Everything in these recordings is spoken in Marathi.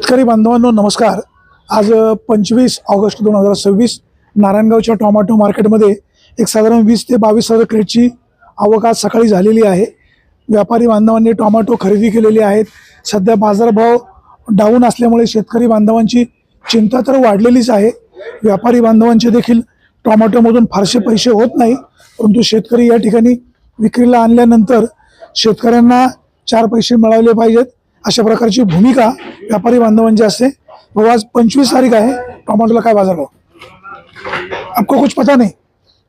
शेतकरी बांधवांनो नमस्कार। आज 25 ऑगस्ट 2026 नारायणगावच्या टोमॅटो मार्केटमध्ये एक साधारण 20 ते 22,000 क्रेटची आवक आज सकाळी झालेली आहे। व्यापारी बांधवांनी टोमॅटो खरेदी केलेले आहेत। सध्या बाजारभाव डाऊन असल्यामुळे शेतकरी बांधवांची चिंता तर वाढलेलीच आहे। व्यापारी बांधवांचे देखील टोमॅटोमधून फारसे पैसे होत नाही, परंतु शेतकरी या ठिकाणी विक्रीला आणल्यानंतर शेतकऱ्यांना 4 पैसे मिळाले पाहिजेत अशा प्रकारची भूमिका व्यापारी बांधवांची असते। वो आज 25 तारीख है, टोमॅटोला काय बाजार भाव आपको कुछ पता नहीं?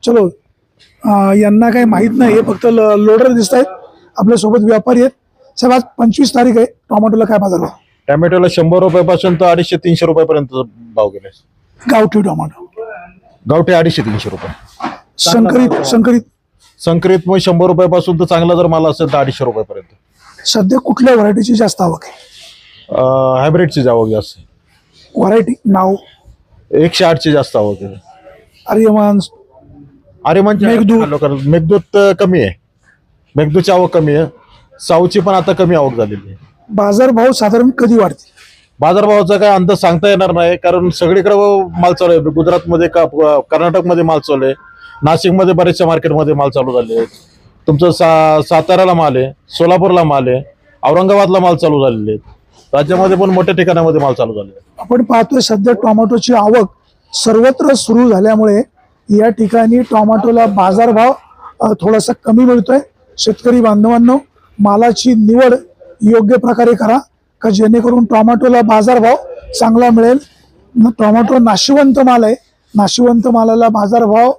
चलो यांना काही माहित नाही, फक्त लोडर दिसत आहेत। आपल्या सोबत व्यापारी आहेत। साहेब आज 25 तारीख आहे, टोमॅटोला काय बाजार भाव? टोमॅटोला 100 रुपयापासून तर 250-300 रुपयापर्यंत भाव गेले। गावठी टोमॅटो गावठी 250-300 रुपये। संकरित मग 100 रुपयापासून तर चांगला जर माल असेल तर 250 रुपयापर्यंत। सध्या कुठल्या व्हरायटीची जास्त आवक आहे? हायब्रिडची आवक जास्त आहे। व्हरायटी नाव 108 ची जास्त आवक आहे। आर्यमान मेघदूत कमी आहे। मेघदूतची आवक कमी आहे। साऊची पण आता कमी आवक झालेली आहे। बाजारभाव साधारण कधी वाढतील? बाजारभावाचा काय अंदाज सांगता येणार नाही, कारण सगळीकडे माल चालू आहे। गुजरातमध्ये कर्नाटकमध्ये माल चालू आहे, नाशिकमध्ये बऱ्याचशा मार्केटमध्ये माल चालू झाले आहेत। तुमचं साताऱ्याला माल आहे, सोलापूरला माल आहे, औरंगाबादला माल चालू झालेले आहेत। राज्यामध्ये पण मोठ्या ठिकाणामध्ये माल चालू झाले। आपण पाहतोय सध्या टोमॅटोची आवक सर्वत्र सुरू झाल्यामुळे या ठिकाणी टोमॅटोला बाजारभाव थोडासा कमी मिळतोय। शेतकरी बांधवांनो मालाची निवड योग्य प्रकारे करा, का जेणेकरून टोमॅटोला बाजारभाव चांगला मिळेल। टोमॅटो नाशिवंत माल आहे, नाशिवंत मालाला बाजारभाव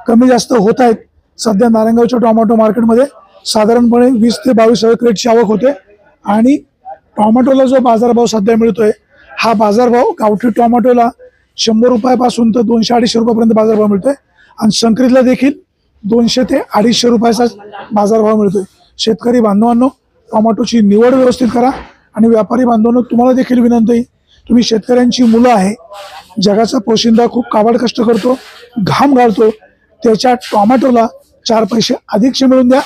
कमी जास्त होत आहेत। सध्या नारायणगावच्या टोमॅटो मार्केटमध्ये साधारणपणे 20 ते 22,000 क्रेटची आवक होते आणि टोमॅटोला जो बाजारभाव सध्या मिळतोय हा बाजारभाव गावठी टोमॅटोला 100 रुपयापासून तर 200-250 रुपयापर्यंत बाजारभाव मिळतोय आणि संकरितला देखील 200 ते 250 रुपयाचा बाजारभाव मिळतोय। शेतकरी बांधवांनो टोमॅटोची निवड व्यवस्थित करा आणि व्यापारी बांधवांनो तुम्हाला देखील विनंती आहे, तुम्ही शेतकऱ्यांची मुलं आहे, जगाचा पोशिंदा खूप काबाड कष्ट करतो, घाम गाळतो, त्याच्या टोमॅटोला 4 पैसे अधिकचे मिळून द्या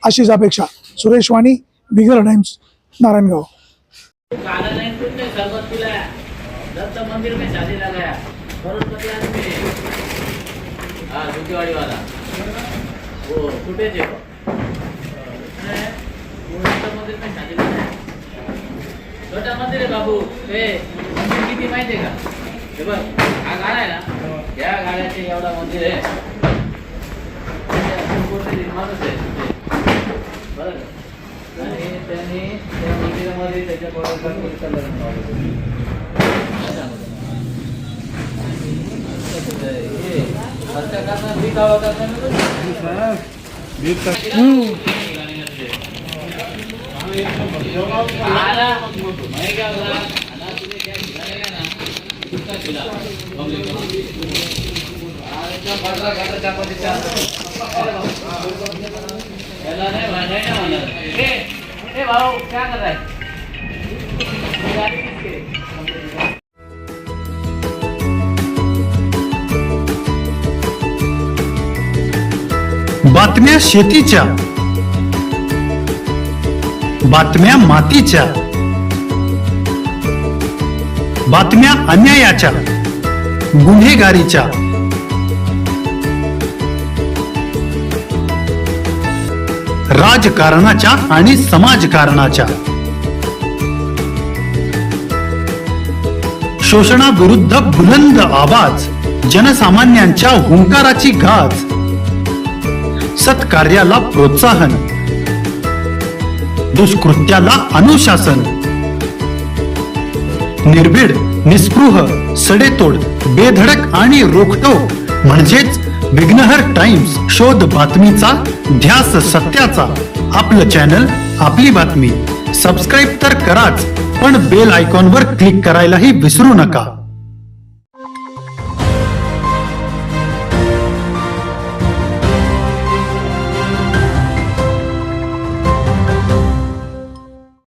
अशीच अपेक्षा। सुरेश वाणी, बिगर टाइम्स, नारायणगाव। मंदिर में शादी लगाया करोड़पति आदमी हाँ झुकेवाड़ी वाला वो छूटे थे मंदिर में शादी लगाया। छोटा मंदिर है बाबू, मंदिर किती माहिती आहे का? हे बघ हा गाडा आहे ना, या गाड्याचे एवढा मंदिर आहे। माणूस आहे बरं, आणि त्यांनी त्या मंदिरामध्ये त्याच्या भाऊ क्या कर रहा है? बातम्या शेतीच्या, बातम्या मातीच्या, बातम्या अन्यायाच्या, गुन्हेगारीच्या, राजकारणाच्या आणि समाजकारणाच्या, शोषणाविरुद्ध बुलंद आवाज, जनसामान्यांच्या हुंकाराची गाज, सत्कार्याला प्रोत्साहन, दुष्कृत्याला अनुशासन, निर्भीड, निस्पृह, सडेतोड, बेधडक आणि रोखटोक म्हणजेच विघ्नहर टाइम्स। शोध बातमीचा, ध्यास सत्याचा, आपलं चॅनल, आपली बातमी। सबस्क्राईब तर कराच, पण बेल आयकॉनवर क्लिक करायलाही विसरू नका।